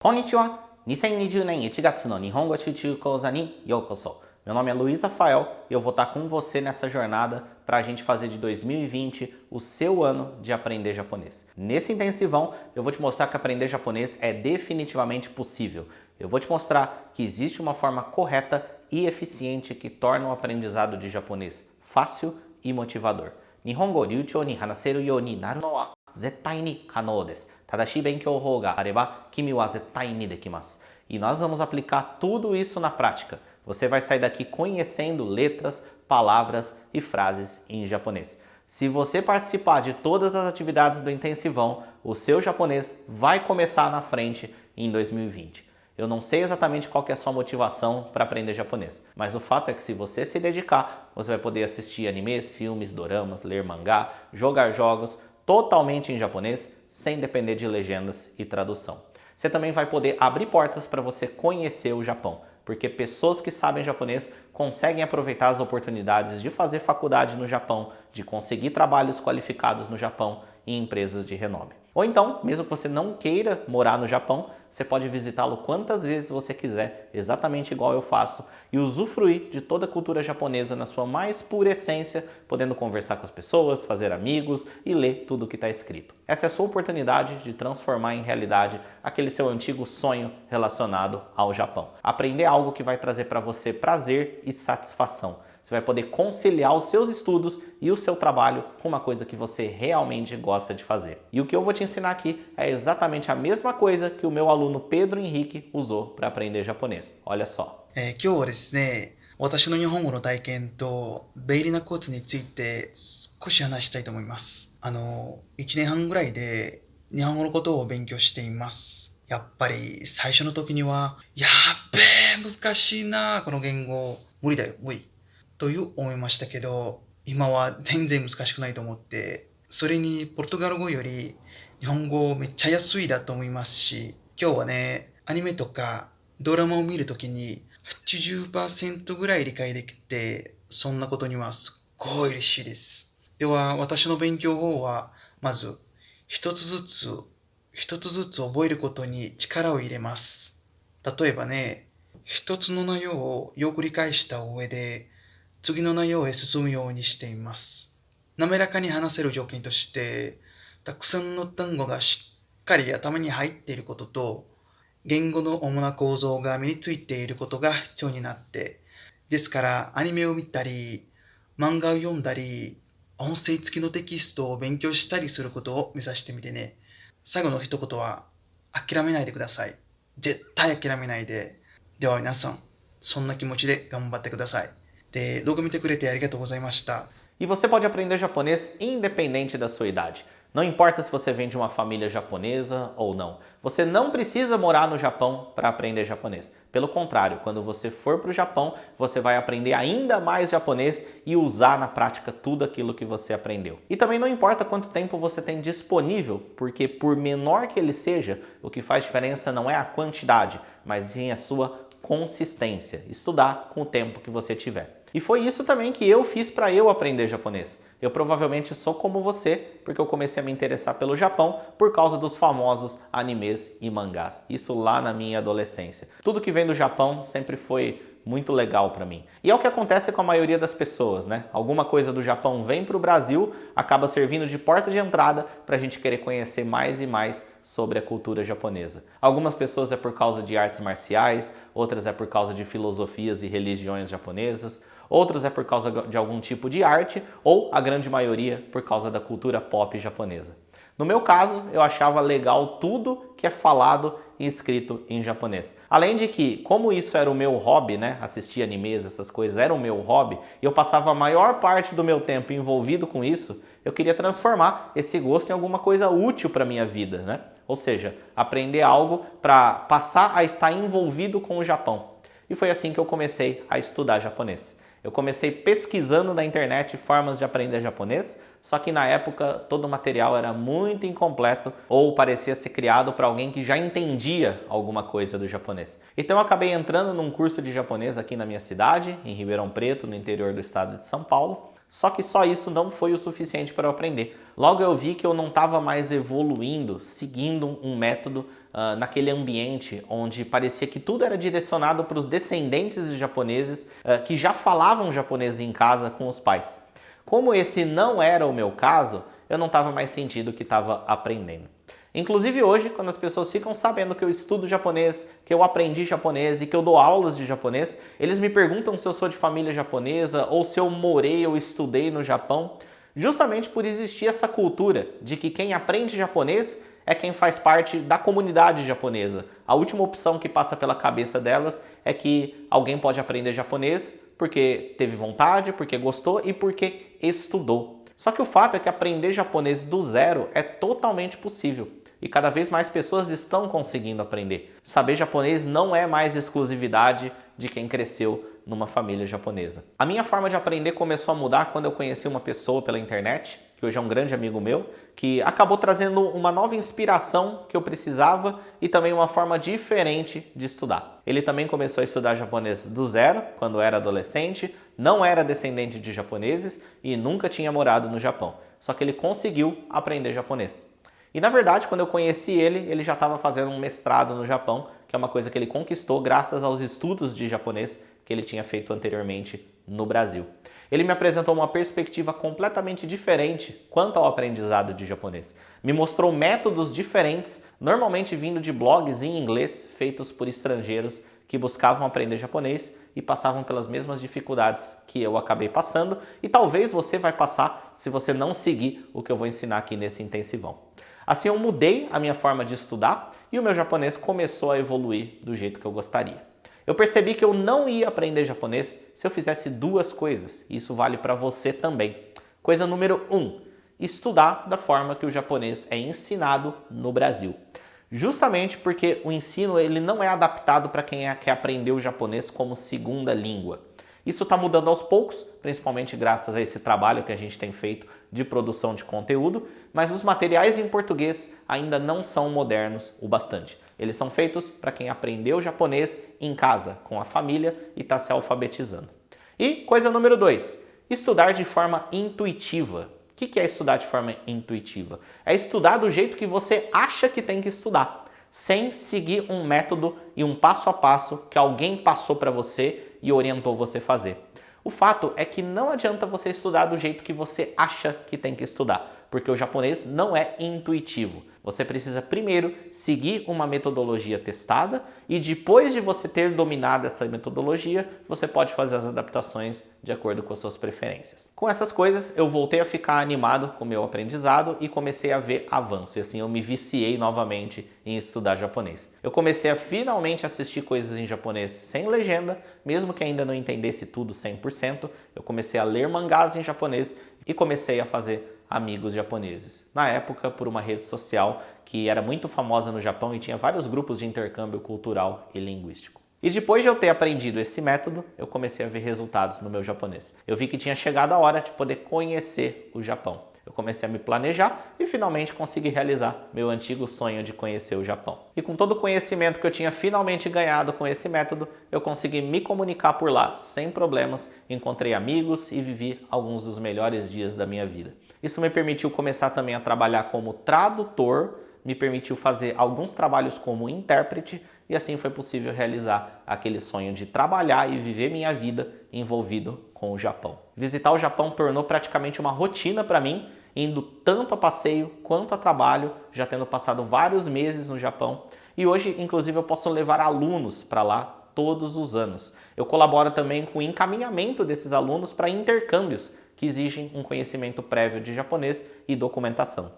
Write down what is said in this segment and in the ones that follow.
Konnichiwa! 2020年1月の日本語集中講座にようこそ. Meu nome é Luiz Rafael e eu vou estar com você nessa jornada para a gente fazer de 2020 o seu ano de aprender japonês. Nesse intensivão, eu vou te mostrar que aprender japonês é definitivamente possível. Eu vou te mostrar que existe uma forma correta e eficiente que torna o aprendizado de japonês fácil e motivador. Nihongo ryūchō ni hanaseru you ni naru no wa zettai ni kanou desu. Tadashi benkyou hou ga areba, kimi wa zettai ni dekimasu. E nós vamos aplicar tudo isso na prática. Você vai sair daqui conhecendo letras, palavras e frases em japonês. Se você participar de todas as atividades do intensivão, o seu japonês vai começar na frente em 2020. Eu não sei exatamente qual que é a sua motivação para aprender japonês, mas o fato é que se você se dedicar, você vai poder assistir animes, filmes, doramas, ler mangá, jogar jogos totalmente em japonês, sem depender de legendas e tradução. Você também vai poder abrir portas para você conhecer o Japão, porque pessoas que sabem japonês conseguem aproveitar as oportunidades de fazer faculdade no Japão, de conseguir trabalhos qualificados no Japão em empresas de renome. Ou então, mesmo que você não queira morar no Japão, você pode visitá-lo quantas vezes você quiser, exatamente igual eu faço, e usufruir de toda a cultura japonesa na sua mais pura essência, podendo conversar com as pessoas, fazer amigos e ler tudo o que está escrito. Essa é a sua oportunidade de transformar em realidade aquele seu antigo sonho relacionado ao Japão. Aprender algo que vai trazer para você prazer e satisfação. Você vai poder conciliar os seus estudos e o seu trabalho com uma coisa que você realmente gosta de fazer. E o que eu vou te ensinar aqui é exatamente a mesma coisa que o meu aluno Pedro Henrique usou para aprender japonês. Olha só. 今日はですね、私の日本語の体験と便利なコツについて少し話したいと思います。1年半ぐらいで日本語のことを勉強しています。やっぱり最初の時には、やっべえ、難しいな、この言語。無理だよ、無理。という思いましたけど、今は全然難しくないと思って、それにポルトガル語より日本語めっちゃ安いだと思いますし、今日はね、アニメとかドラマを見るときに 80% ぐらい理解できて、そんなことにはすっごい嬉しいです。では、私の勉強法は、まず、一つずつ覚えることに力を入れます。例えばね、一つの内容をよく理解した上で、次の内容へ進むようにしています。滑らかに話せる条件として、たくさんの単語がしっかり頭に入っていることと、言語の主な構造が身についていることが必要になって、ですからアニメを見たり、漫画を読んだり、音声付きのテキストを勉強したりすることを目指してみてね。最後の一言は、諦めないでください。絶対諦めないで。では皆さん、そんな気持ちで頑張ってください。で、動画見てくれてありがとうございました。E você pode aprender japonês independente da sua idade. Não importa se você vem de uma família japonesa ou não. Você não precisa morar no Japão para aprender japonês. Pelo contrário, quando você for para o Japão, você vai aprender ainda mais japonês e usar na prática tudo aquilo que você aprendeu. E também não importa quanto tempo você tem disponível, porque por menor que ele seja, o que faz diferença não é a quantidade, mas sim a sua consistência. Estudar com o tempo que você tiver. E foi isso também que eu fiz para eu aprender japonês. Eu provavelmente sou como você, porque eu comecei a me interessar pelo Japão por causa dos famosos animes e mangás. Isso lá na minha adolescência. Tudo que vem do Japão sempre foi muito legal para mim. E é o que acontece com a maioria das pessoas, né? Alguma coisa do Japão vem para o Brasil, acaba servindo de porta de entrada para a gente querer conhecer mais e mais sobre a cultura japonesa. Algumas pessoas é por causa de artes marciais, outras é por causa de filosofias e religiões japonesas, outros é por causa de algum tipo de arte ou, a grande maioria, por causa da cultura pop japonesa. No meu caso, eu achava legal tudo que é falado e escrito em japonês. Além de que, como isso era o meu hobby, né, assistir animes, essas coisas, era o meu hobby, e eu passava a maior parte do meu tempo envolvido com isso, eu queria transformar esse gosto em alguma coisa útil para a minha vida, né? Ou seja, aprender algo para passar a estar envolvido com o Japão. E foi assim que eu comecei a estudar japonês. Eu comecei pesquisando na internet formas de aprender japonês, só que na época todo o material era muito incompleto ou parecia ser criado para alguém que já entendia alguma coisa do japonês. Então eu acabei entrando num curso de japonês aqui na minha cidade, em Ribeirão Preto, no interior do estado de São Paulo. Só que só isso não foi o suficiente para eu aprender. Logo eu vi que eu não estava mais evoluindo, seguindo um método naquele ambiente onde parecia que tudo era direcionado para os descendentes de japoneses que já falavam japonês em casa com os pais. Como esse não era o meu caso, eu não estava mais sentindo que estava aprendendo. Inclusive hoje, quando as pessoas ficam sabendo que eu estudo japonês, que eu aprendi japonês e que eu dou aulas de japonês, eles me perguntam se eu sou de família japonesa ou se eu morei ou estudei no Japão, justamente por existir essa cultura de que quem aprende japonês é quem faz parte da comunidade japonesa. A última opção que passa pela cabeça delas é que alguém pode aprender japonês porque teve vontade, porque gostou e porque estudou. Só que o fato é que aprender japonês do zero é totalmente possível e cada vez mais pessoas estão conseguindo aprender. Saber japonês não é mais exclusividade de quem cresceu numa família japonesa. A minha forma de aprender começou a mudar quando eu conheci uma pessoa pela internet, que hoje é um grande amigo meu, que acabou trazendo uma nova inspiração que eu precisava e também uma forma diferente de estudar. Ele também começou a estudar japonês do zero, quando era adolescente, não era descendente de japoneses e nunca tinha morado no Japão. Só que ele conseguiu aprender japonês. E na verdade, quando eu conheci ele, ele já estava fazendo um mestrado no Japão, que é uma coisa que ele conquistou graças aos estudos de japonês que ele tinha feito anteriormente no Brasil. Ele me apresentou uma perspectiva completamente diferente quanto ao aprendizado de japonês. Me mostrou métodos diferentes, normalmente vindo de blogs em inglês feitos por estrangeiros que buscavam aprender japonês e passavam pelas mesmas dificuldades que eu acabei passando e talvez você vai passar se você não seguir o que eu vou ensinar aqui nesse intensivão. Assim eu mudei a minha forma de estudar e o meu japonês começou a evoluir do jeito que eu gostaria. Eu percebi que eu não ia aprender japonês se eu fizesse duas coisas, e isso vale para você também. Coisa número 1, estudar da forma que o japonês é ensinado no Brasil. Justamente porque o ensino ele não é adaptado para quem quer aprender o japonês como segunda língua. Isso está mudando aos poucos, principalmente graças a esse trabalho que a gente tem feito de produção de conteúdo, mas os materiais em português ainda não são modernos o bastante. Eles são feitos para quem aprendeu japonês em casa, com a família e está se alfabetizando. E coisa número 2, estudar de forma intuitiva. O que é estudar de forma intuitiva? É estudar do jeito que você acha que tem que estudar, sem seguir um método e um passo a passo que alguém passou para você e orientou você a fazer. O fato é que não adianta você estudar do jeito que você acha que tem que estudar, porque o japonês não é intuitivo. Você precisa primeiro seguir uma metodologia testada e depois de você ter dominado essa metodologia, você pode fazer as adaptações de acordo com as suas preferências. Com essas coisas, eu voltei a ficar animado com o meu aprendizado e comecei a ver avanço. E assim eu me viciei novamente em estudar japonês. Eu comecei a finalmente assistir coisas em japonês sem legenda, mesmo que ainda não entendesse tudo 100%. Eu comecei a ler mangás em japonês e comecei a fazer amigos japoneses. Na época, por uma rede social que era muito famosa no Japão e tinha vários grupos de intercâmbio cultural e linguístico. E depois de eu ter aprendido esse método, eu comecei a ver resultados no meu japonês. Eu vi que tinha chegado a hora de poder conhecer o Japão. Eu comecei a me planejar e finalmente consegui realizar meu antigo sonho de conhecer o Japão. E com todo o conhecimento que eu tinha finalmente ganhado com esse método, eu consegui me comunicar por lá sem problemas, encontrei amigos e vivi alguns dos melhores dias da minha vida. Isso me permitiu começar também a trabalhar como tradutor, me permitiu fazer alguns trabalhos como intérprete e assim foi possível realizar aquele sonho de trabalhar e viver minha vida envolvido com o Japão. Visitar o Japão tornou praticamente uma rotina para mim, indo tanto a passeio quanto a trabalho, já tendo passado vários meses no Japão e hoje inclusive eu posso levar alunos para lá todos os anos. Eu colaboro também com o encaminhamento desses alunos para intercâmbios que exigem um conhecimento prévio de japonês e documentação.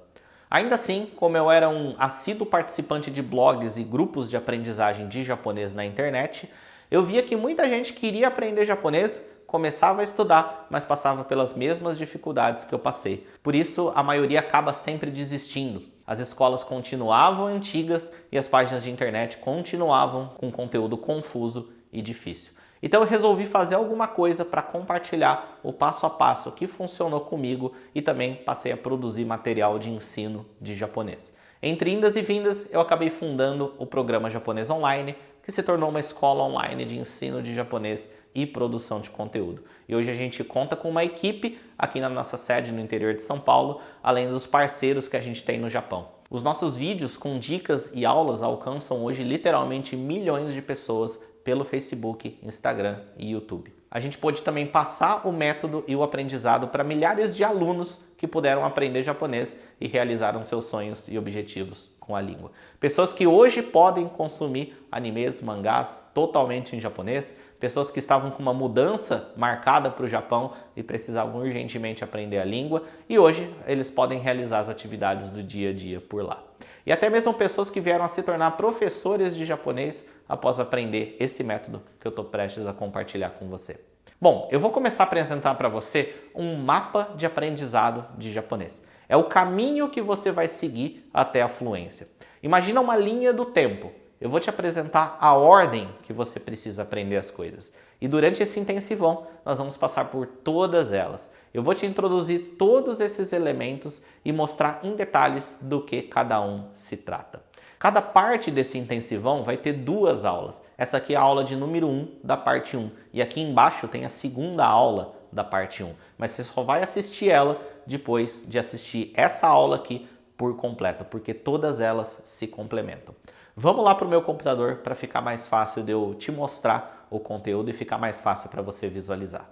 Ainda assim, como eu era um assíduo participante de blogs e grupos de aprendizagem de japonês na internet, eu via que muita gente queria aprender japonês, começava a estudar, mas passava pelas mesmas dificuldades que eu passei. Por isso, a maioria acaba sempre desistindo. As escolas continuavam antigas e as páginas de internet continuavam com conteúdo confuso e difícil. Então eu resolvi fazer alguma coisa para compartilhar o passo a passo que funcionou comigo e também passei a produzir material de ensino de japonês. Entre indas e vindas, eu acabei fundando o programa Japonês Online, que se tornou uma escola online de ensino de japonês e produção de conteúdo. E hoje a gente conta com uma equipe aqui na nossa sede no interior de São Paulo, além dos parceiros que a gente tem no Japão. Os nossos vídeos com dicas e aulas alcançam hoje literalmente milhões de pessoas pelo Facebook, Instagram e YouTube. A gente pôde também passar o método e o aprendizado para milhares de alunos que puderam aprender japonês e realizaram seus sonhos e objetivos com a língua. Pessoas que hoje podem consumir animes, mangás totalmente em japonês, pessoas que estavam com uma mudança marcada para o Japão e precisavam urgentemente aprender a língua, e hoje eles podem realizar as atividades do dia a dia por lá. E até mesmo pessoas que vieram a se tornar professores de japonês após aprender esse método que eu estou prestes a compartilhar com você. Bom, eu vou começar a apresentar para você um mapa de aprendizado de japonês. É o caminho que você vai seguir até a fluência. Imagina uma linha do tempo. Eu vou te apresentar a ordem que você precisa aprender as coisas. E durante esse intensivão, nós vamos passar por todas elas. Eu vou te introduzir todos esses elementos e mostrar em detalhes do que cada um se trata. Cada parte desse intensivão vai ter 2 aulas. Essa aqui é a aula de número 1 da parte 1. E aqui embaixo tem a segunda aula da parte 1. Mas você só vai assistir ela depois de assistir essa aula aqui por completo, porque todas elas se complementam. Vamos lá para o meu computador para ficar mais fácil de eu te mostrar o conteúdo e ficar mais fácil para você visualizar.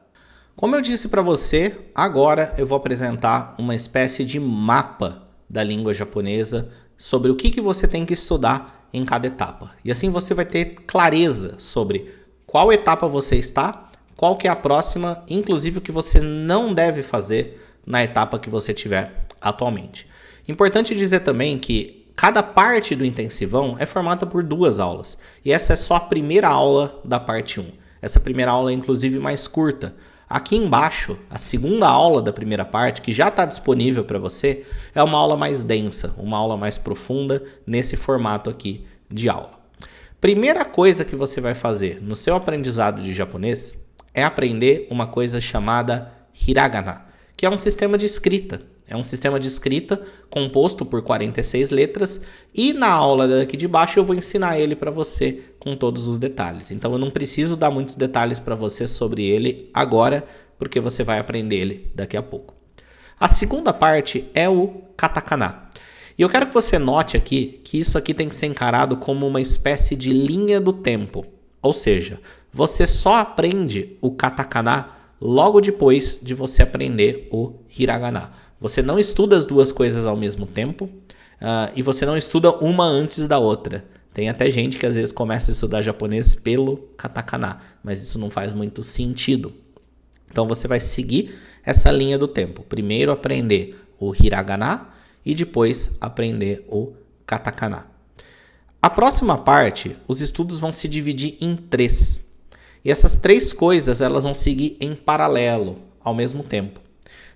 Como eu disse para você, agora eu vou apresentar uma espécie de mapa da língua japonesa sobre o que você tem que estudar em cada etapa. E assim você vai ter clareza sobre qual etapa você está, qual que é a próxima, inclusive o que você não deve fazer na etapa que você tiver atualmente. Importante dizer também que cada parte do intensivão é formada por 2 aulas. E essa é só a primeira aula da parte 1. Essa primeira aula é inclusive mais curta. Aqui embaixo, a segunda aula da primeira parte, que já está disponível para você, é uma aula mais densa, uma aula mais profunda nesse formato aqui de aula. Primeira coisa que você vai fazer no seu aprendizado de japonês é aprender uma coisa chamada hiragana, que é um sistema de escrita. É um sistema de escrita composto por 46 letras e na aula daqui de baixo eu vou ensinar ele para você com todos os detalhes. Então eu não preciso dar muitos detalhes para você sobre ele agora, porque você vai aprender ele daqui a pouco. A segunda parte é o katakana. E eu quero que você note aqui que isso aqui tem que ser encarado como uma espécie de linha do tempo. Ou seja, você só aprende o katakana logo depois de você aprender o hiragana. Você não estuda as 2 coisas ao mesmo tempo e você não estuda uma antes da outra. Tem até gente que às vezes começa a estudar japonês pelo katakana, mas isso não faz muito sentido. Então você vai seguir essa linha do tempo. Primeiro aprender o hiragana e depois aprender o katakana. A próxima parte, os estudos vão se dividir em 3. E essas 3 coisas elas vão seguir em paralelo ao mesmo tempo.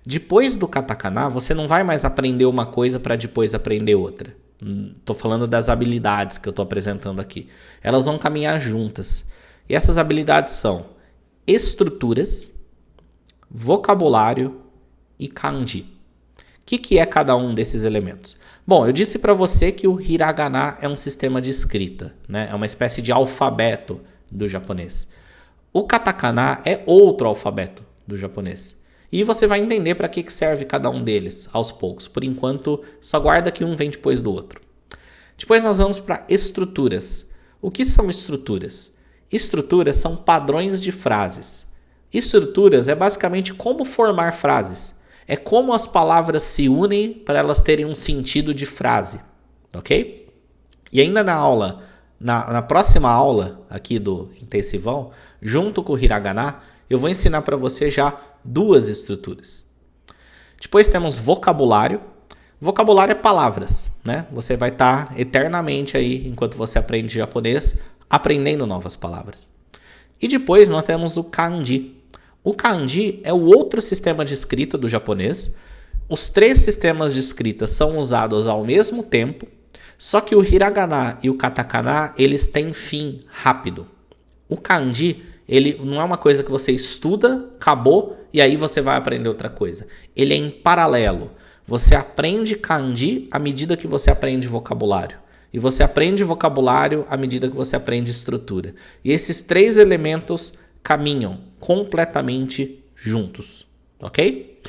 Depois do katakana, você não vai mais aprender uma coisa para depois aprender outra. Estou falando das habilidades que eu estou apresentando aqui. Elas vão caminhar juntas. E essas habilidades são estruturas, vocabulário e kanji. O que é cada um desses elementos? Bom, eu disse para você que o hiragana é um sistema de escrita, né? É uma espécie de alfabeto do japonês. O katakana é outro alfabeto do japonês. E você vai entender para que serve cada um deles aos poucos. Por enquanto, só guarda que um vem depois do outro. Depois nós vamos para estruturas. O que são estruturas? Estruturas são padrões de frases. Estruturas é basicamente como formar frases. É como as palavras se unem para elas terem um sentido de frase. Ok? E ainda na próxima aula aqui do intensivão, junto com o hiragana, eu vou ensinar para você já 2 estruturas. Depois temos vocabulário. Vocabulário é palavras, né? Você vai estar eternamente aí, enquanto você aprende japonês, aprendendo novas palavras. E depois nós temos o kanji. O kanji é o outro sistema de escrita do japonês. Os 3 sistemas de escrita são usados ao mesmo tempo, só que o hiragana e o katakana, eles têm fim rápido. O kanji, ele não é uma coisa que você estuda, acabou, e aí você vai aprender outra coisa. Ele é em paralelo. Você aprende kanji à medida que você aprende vocabulário. E você aprende vocabulário à medida que você aprende estrutura. E esses 3 elementos caminham completamente juntos, ok?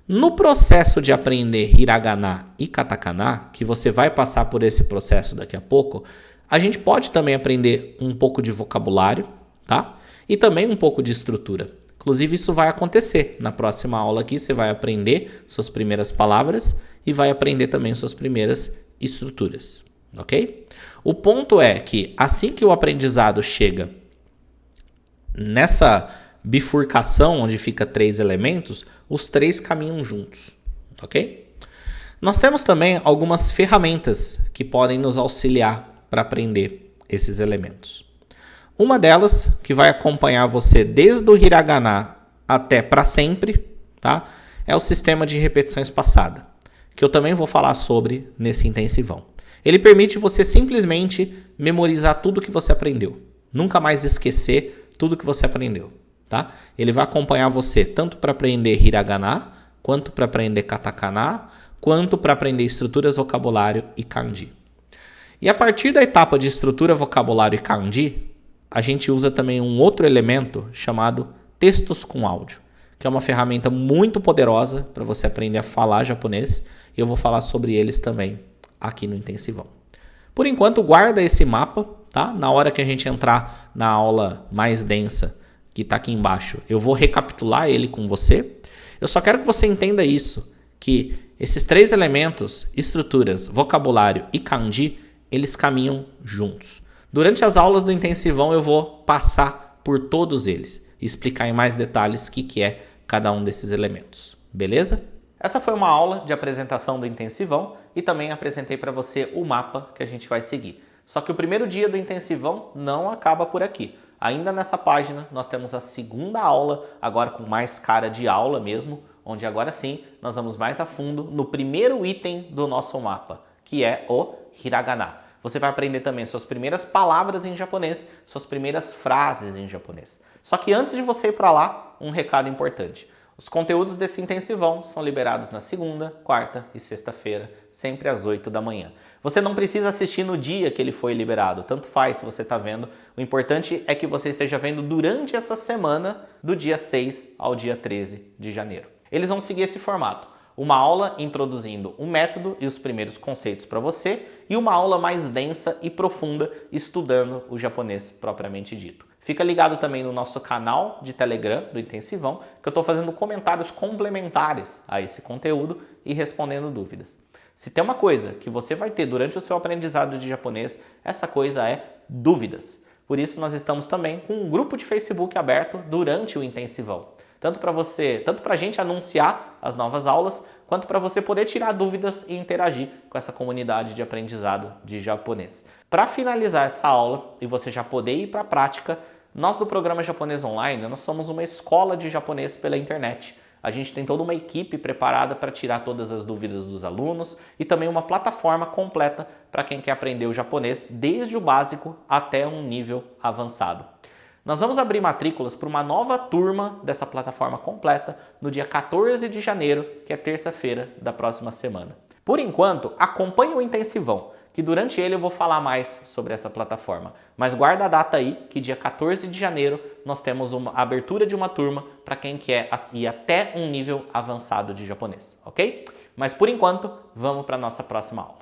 No processo de aprender hiragana e katakana, que você vai passar por esse processo daqui a pouco, a gente pode também aprender um pouco de vocabulário, tá? E também um pouco de estrutura. Inclusive, isso vai acontecer. Na próxima aula aqui, você vai aprender suas primeiras palavras e vai aprender também suas primeiras estruturas, ok? O ponto é que assim que o aprendizado chega nessa bifurcação onde fica 3 elementos, os 3 caminham juntos, ok? Nós temos também algumas ferramentas que podem nos auxiliar para aprender esses elementos. Uma delas, que vai acompanhar você desde o hiragana até para sempre, tá? É o sistema de repetição espaçada, que eu também vou falar sobre nesse intensivão. Ele permite você simplesmente memorizar tudo que você aprendeu, nunca mais esquecer tudo que você aprendeu, tá? Ele vai acompanhar você tanto para aprender hiragana, quanto para aprender katakana, quanto para aprender estruturas, vocabulário e kanji. E a partir da etapa de estrutura, vocabulário e kanji, a gente usa também um outro elemento chamado textos com áudio, que é uma ferramenta muito poderosa para você aprender a falar japonês, e eu vou falar sobre eles também aqui no intensivão. Por enquanto, guarda esse mapa, tá? Na hora que a gente entrar na aula mais densa, que está aqui embaixo, eu vou recapitular ele com você. Eu só quero que você entenda isso, que esses 3 elementos, estruturas, vocabulário e kanji, eles caminham juntos. Durante as aulas do intensivão eu vou passar por todos eles e explicar em mais detalhes o que é cada um desses elementos. Beleza? Essa foi uma aula de apresentação do intensivão e também apresentei para você o mapa que a gente vai seguir. Só que o primeiro dia do intensivão não acaba por aqui. Ainda nessa página nós temos a segunda aula, agora com mais cara de aula mesmo, onde agora sim nós vamos mais a fundo no primeiro item do nosso mapa, que é o hiragana. Você vai aprender também suas primeiras palavras em japonês, suas primeiras frases em japonês. Só que antes de você ir para lá, um recado importante. Os conteúdos desse intensivão são liberados na segunda, quarta e sexta-feira, sempre às 8 da manhã. Você não precisa assistir no dia que ele foi liberado, tanto faz se você está vendo. O importante é que você esteja vendo durante essa semana, do dia 6 ao dia 13 de janeiro. Eles vão seguir esse formato. Uma aula introduzindo o método e os primeiros conceitos para você e uma aula mais densa e profunda estudando o japonês propriamente dito. Fica ligado também no nosso canal de Telegram do Intensivão, que eu estou fazendo comentários complementares a esse conteúdo e respondendo dúvidas. Se tem uma coisa que você vai ter durante o seu aprendizado de japonês, essa coisa é dúvidas. Por isso nós estamos também com um grupo de Facebook aberto durante o Intensivão. Tanto para a gente anunciar as novas aulas, quanto para você poder tirar dúvidas e interagir com essa comunidade de aprendizado de japonês. Para finalizar essa aula e você já poder ir para a prática, nós do programa Japonês Online, nós somos uma escola de japonês pela internet. A gente tem toda uma equipe preparada para tirar todas as dúvidas dos alunos e também uma plataforma completa para quem quer aprender o japonês desde o básico até um nível avançado. Nós vamos abrir matrículas para uma nova turma dessa plataforma completa no dia 14 de janeiro, que é terça-feira da próxima semana. Por enquanto, acompanhe o intensivão, que durante ele eu vou falar mais sobre essa plataforma. Mas guarda a data aí, que dia 14 de janeiro nós temos a abertura de uma turma para quem quer ir até um nível avançado de japonês, ok? Mas por enquanto, vamos para a nossa próxima aula.